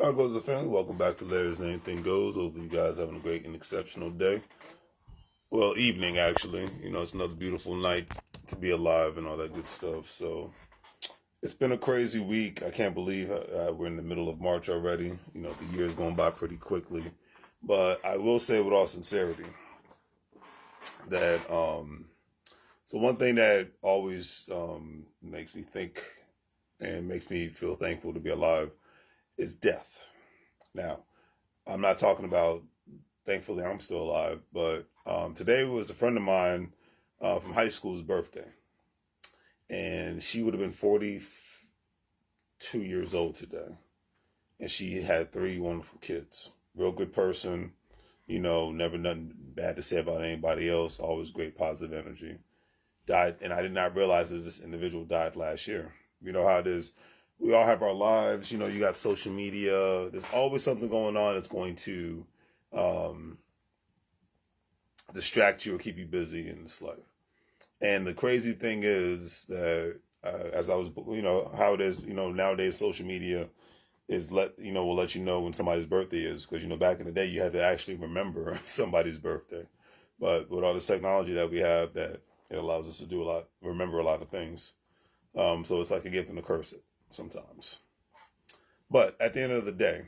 How goes the family? Welcome back to Larry's Anything Goes. Hopefully you guys having a great and exceptional day. Well, evening actually. It's another beautiful night to be alive and all that good stuff. So it's been a crazy week. I can't believe we're in the middle of March already. The year is going by pretty quickly. But I will say with all sincerity that so one thing that always makes me think and makes me feel thankful to be alive is death. Now, I'm not talking about, thankfully, I'm still alive, but today was a friend of mine from high school's birthday. And she would have been 42 years old today. And she had three wonderful kids. Real good person, never nothing bad to say about anybody else, always great positive energy. Died, and I did not realize that this individual died last year. You know how it is. We all have our lives. You got social media. There's always something going on that's going to um, distract you or keep you busy in this life. And the crazy thing is that as I was, how it is, nowadays social media is will let you know when somebody's birthday is, because back in the day you had to actually remember somebody's birthday. But with all this technology that we have, that it allows us to do remember a lot of things. So it's like a gift and a curse sometimes. But at the end of the day,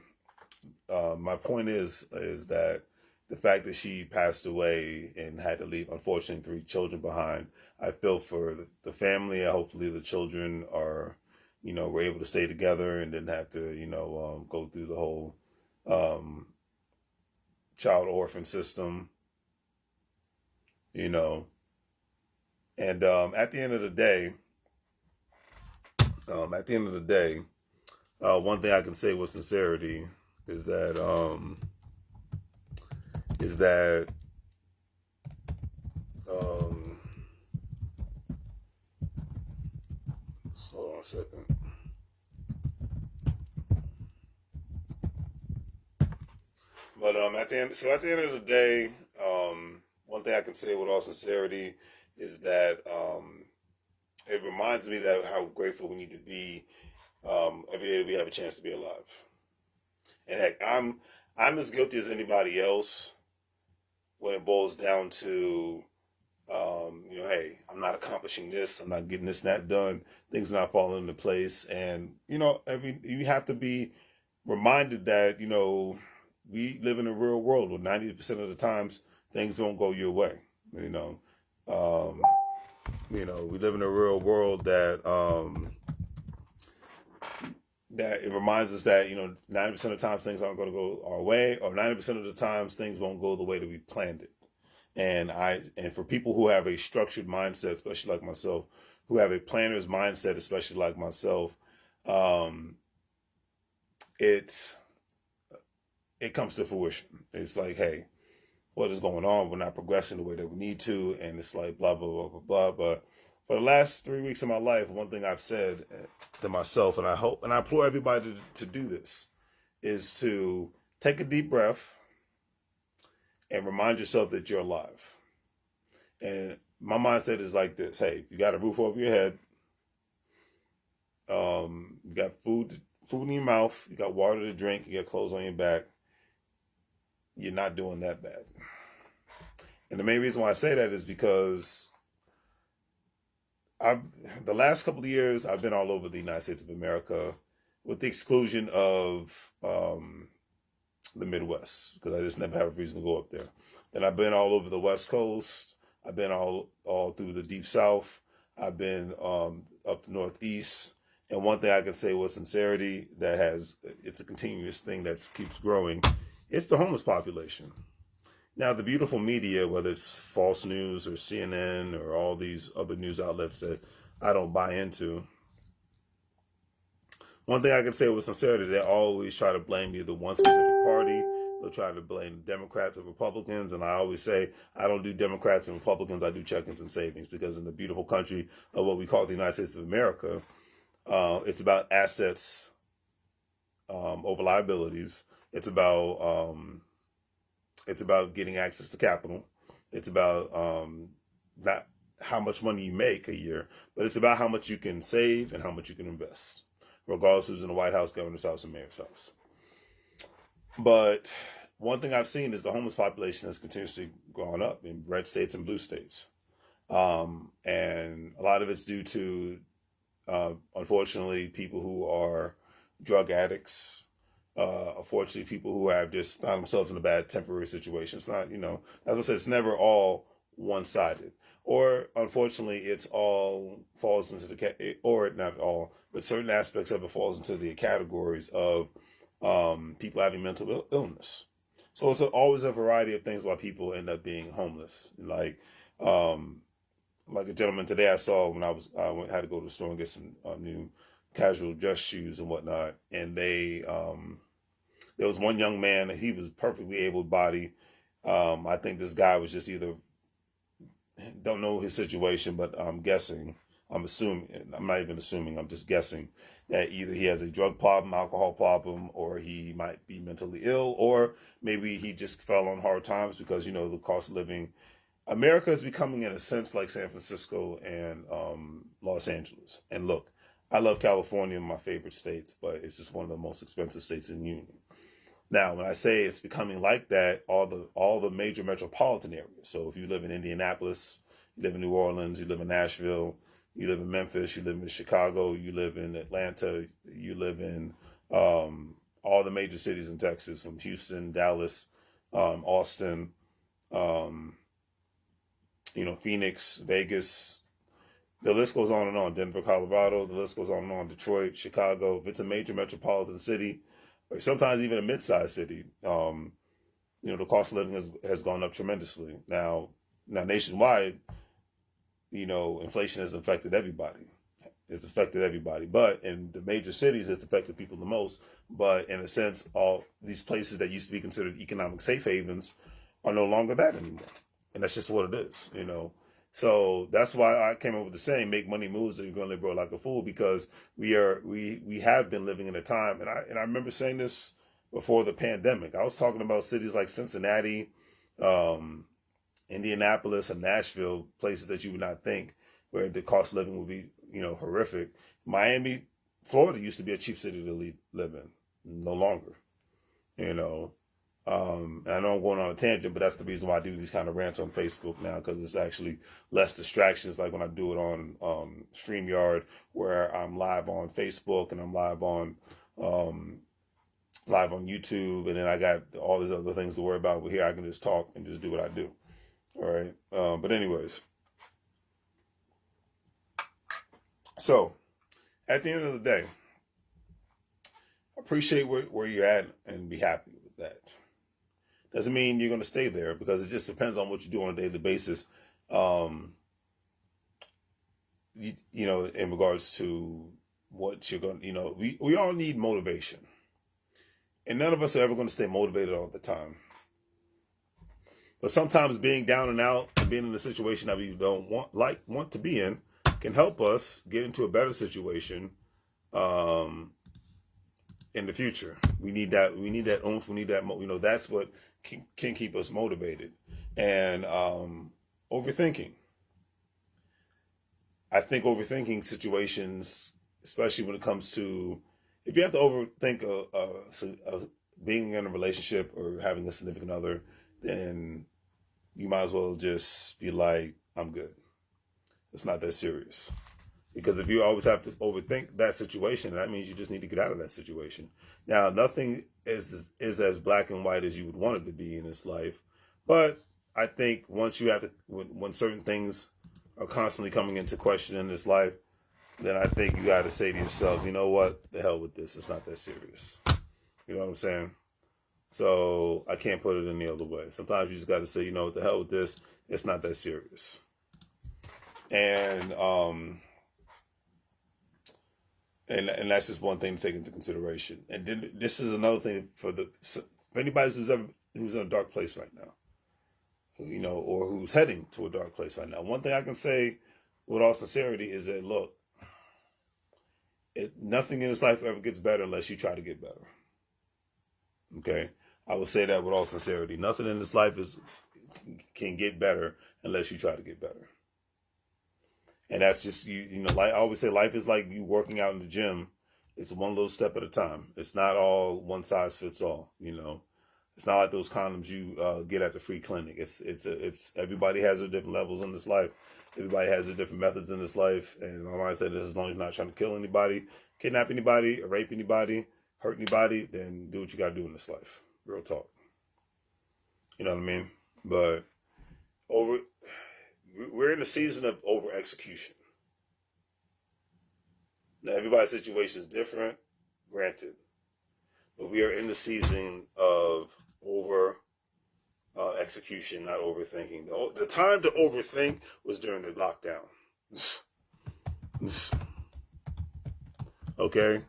my point is that the fact that she passed away and had to leave, unfortunately, three children behind, I feel for the family. Hopefully the children were able to stay together and didn't have to, go through the whole child orphan system, And at the end of the day, one thing I can say with sincerity is that is that um, hold on a second. But at the end of the day, one thing I can say with all sincerity is that it reminds me that how grateful we need to be every day that we have a chance to be alive. And heck, I'm as guilty as anybody else when it boils down to hey, I'm not accomplishing this, I'm not getting this and that done, things not falling into place, and you have to be reminded that we live in a real world where 90% of the times things don't go your way. Um, we live in a real world that it reminds us that 90% of the times things aren't going to go our way, or 90% of the times things won't go the way that we planned it. And for people who have a structured mindset, especially like myself, who have a planner's mindset, especially like myself, it comes to fruition. It's like, hey, what is going on? We're not progressing the way that we need to, and it's like blah blah blah blah blah. But for the last 3 weeks of my life, one thing I've said to myself, and I hope and I implore everybody to do this, is to take a deep breath and remind yourself that you're alive. And my mindset is like this: hey, you got a roof over your head, you got food in your mouth, you got water to drink, you got clothes on your back. You're not doing that bad. And the main reason why I say that is because the last couple of years I've been all over the United States of America, with the exclusion of the Midwest, because I just never have a reason to go up there. Then I've been all over the West Coast. I've been all through the Deep South. I've been up the Northeast. And one thing I can say with sincerity it's a continuous thing that keeps growing. It's the homeless population. Now, the beautiful media, whether it's false news or CNN or all these other news outlets that I don't buy into, one thing I can say with sincerity, they always try to blame either one specific party. They'll try to blame Democrats or Republicans. And I always say, I don't do Democrats and Republicans, I do check-ins and savings, because in the beautiful country of what we call the United States of America, it's about assets over liabilities. It's about getting access to capital. It's about not how much money you make a year, but it's about how much you can save and how much you can invest, regardless who's in the White House, governor's house, and mayor's house. But one thing I've seen is the homeless population has continuously gone up in red states and blue states. And a lot of it's due to, unfortunately, people who are drug addicts. Unfortunately, people who have just found themselves in a bad temporary situation. It's not, as I said, it's never all one sided. Or unfortunately, it's all falls into or not all, but certain aspects of it falls into the categories of people having mental illness. So it's always a variety of things why people end up being homeless. Um, like a gentleman today I saw when had to go to the store and get some new casual dress shoes and whatnot, and there was one young man, he was perfectly able-bodied. I think this guy was just either, don't know his situation, but I'm assuming, I'm not even assuming, I'm just guessing that either he has a drug problem, alcohol problem, or he might be mentally ill, or maybe he just fell on hard times because, the cost of living. America is becoming, in a sense, like San Francisco and Los Angeles. And look, I love California, my favorite states, but it's just one of the most expensive states in the union. Now, when I say it's becoming like that, all the major metropolitan areas. So if you live in Indianapolis, you live in New Orleans, you live in Nashville, you live in Memphis, you live in Chicago, you live in Atlanta, you live in all the major cities in Texas, from Houston, Dallas, Austin, Phoenix, Vegas. The list goes on and on. Denver, Colorado. The list goes on and on. Detroit, Chicago. If it's a major metropolitan city, or sometimes even a mid-sized city, the cost of living has gone up tremendously. Now nationwide, inflation has affected everybody. It's affected everybody. But in the major cities, it's affected people the most. But in a sense, all these places that used to be considered economic safe havens are no longer that anymore. And that's just what it is, So that's why I came up with the saying, make money moves and you're going to live broke like a fool, because we have been living in a time. And I remember saying this before the pandemic. I was talking about cities like Cincinnati, Indianapolis, and Nashville, places that you would not think where the cost of living would be, horrific. Miami, Florida used to be a cheap city to live in. No longer, and I know I'm going on a tangent, but that's the reason why I do these kind of rants on Facebook now, because it's actually less distractions, like when I do it on StreamYard, where I'm live on Facebook and I'm live on YouTube, and then I got all these other things to worry about. But here I can just talk and just do what I do. All right. But anyways, so at the end of the day, appreciate where you're at and be happy with that. Doesn't mean you're going to stay there, because it just depends on what you do on a daily basis. In regards to what you're going to, we all need motivation. And none of us are ever going to stay motivated all the time. But sometimes being down and out and being in a situation that we don't want to be in can help us get into a better situation in the future. We need that. We need that oomph. We need that. That's what can keep us motivated. And overthinking. I think overthinking situations, especially when it comes to, if you have to overthink being in a relationship or having a significant other, then you might as well just be like, I'm good. It's not that serious. Because if you always have to overthink that situation, that means you just need to get out of that situation. Now, nothing is as black and white as you would want it to be in this life. But I think once you have to, when certain things are constantly coming into question in this life, then I think you got to say to yourself, you know what? The hell with this. It's not that serious. You know what I'm saying? So I can't put it any other way. Sometimes you just got to say, what the hell with this. It's not that serious. And that's just one thing to take into consideration. And then this is another thing for anybody who's in a dark place right now, or who's heading to a dark place right now. One thing I can say with all sincerity is that, look, nothing in this life ever gets better unless you try to get better. Okay, I will say that with all sincerity. Nothing in this life can get better unless you try to get better. And that's just, like I always say, life is like you working out in the gym. It's one little step at a time. It's not all one size fits all, It's not like those condoms you get at the free clinic. It's everybody has their different levels in this life. Everybody has their different methods in this life. And my mindset is, as long as you're not trying to kill anybody, kidnap anybody, or rape anybody, hurt anybody, then do what you got to do in this life. Real talk. You know what I mean? But we're in a season of over execution. Now, everybody's situation is different, granted. But we are in the season of over execution, not overthinking. The time to overthink was during the lockdown. Okay?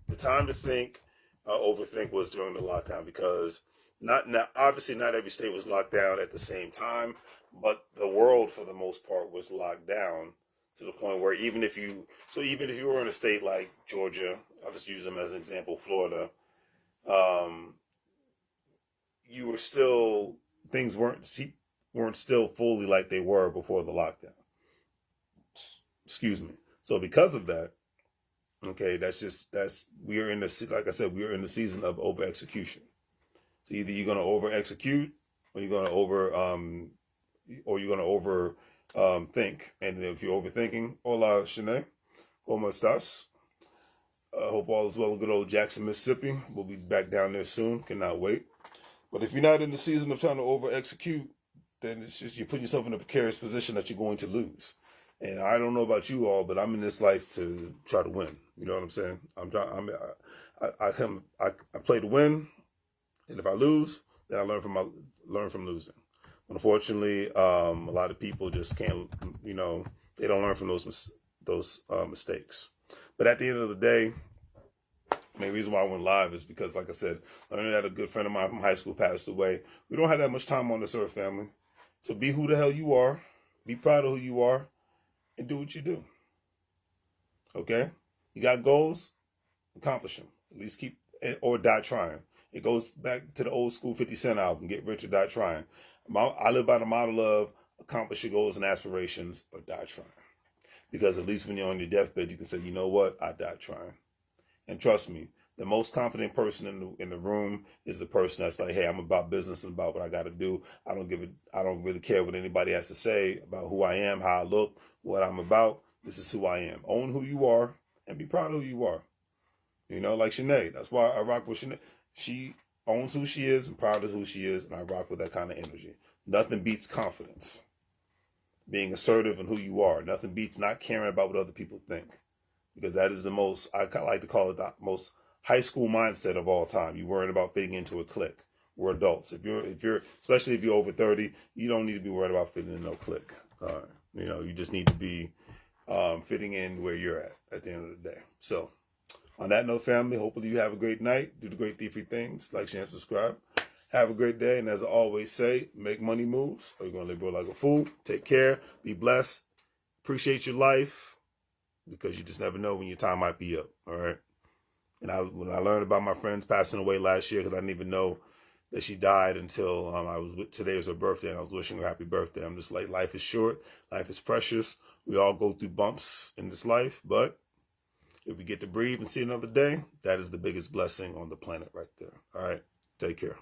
The time to overthink was during the lockdown, because obviously not every state was locked down at the same time, but the world for the most part was locked down to the point where even if you were in a state like Georgia, I'll just use them as an example, Florida, you were still, things weren't still fully like they were before the lockdown. Excuse me. So because of that, okay, we are in the season of over execution. So either you're going to over execute, or you're going to over think. And if you're overthinking, hola, Shanae, ¿cómo estás? Hope all is well in good old Jackson, Mississippi. We'll be back down there soon. Cannot wait. But if you're not in the season of trying to over execute, then it's just, you're putting yourself in a precarious position that you're going to lose. And I don't know about you all, but I'm in this life to try to win. You know what I'm saying? I play to win, and if I lose, then I learn from losing. Unfortunately, a lot of people just can't. They don't learn from those mistakes. But at the end of the day, the main reason why I went live is because, like I said, learning that a good friend of mine from high school passed away. We don't have that much time on this earth, family. So be who the hell you are. Be proud of who you are. And do what you do. Okay? You got goals? Accomplish them. At least or die trying. It goes back to the old school 50 Cent album, Get Rich or Die Trying. I live by the model of accomplish your goals and aspirations or die trying. Because at least when you're on your deathbed, you can say, you know what? I died trying. And trust me, the most confident person in the room is the person that's like, hey, I'm about business and about what I got to do. I don't really care what anybody has to say about who I am, how I look, what I'm about. This is who I am. Own who you are and be proud of who you are. Like Shanae. That's why I rock with Shanae. She owns who she is and proud of who she is, and I rock with that kind of energy. Nothing beats confidence. Being assertive in who you are. Nothing beats not caring about what other people think. Because that is the most, I like to call it the most high school mindset of all time. You're worried about fitting into a clique. We're adults. Especially if you're over 30, you don't need to be worried about fitting in no clique. You just need to be fitting in where you're at the end of the day. So, on that note, family, hopefully you have a great night. Do the great thiefy things. Like, share, and subscribe. Have a great day. And as I always say, make money moves, or you're going to live like a fool. Take care. Be blessed. Appreciate your life, because you just never know when your time might be up. All right. And when I learned about my friends passing away last year, because I didn't even know that she died until today was her birthday, and I was wishing her happy birthday. I'm just like, life is short. Life is precious. We all go through bumps in this life, but if we get to breathe and see another day, that is the biggest blessing on the planet right there. All right. Take care.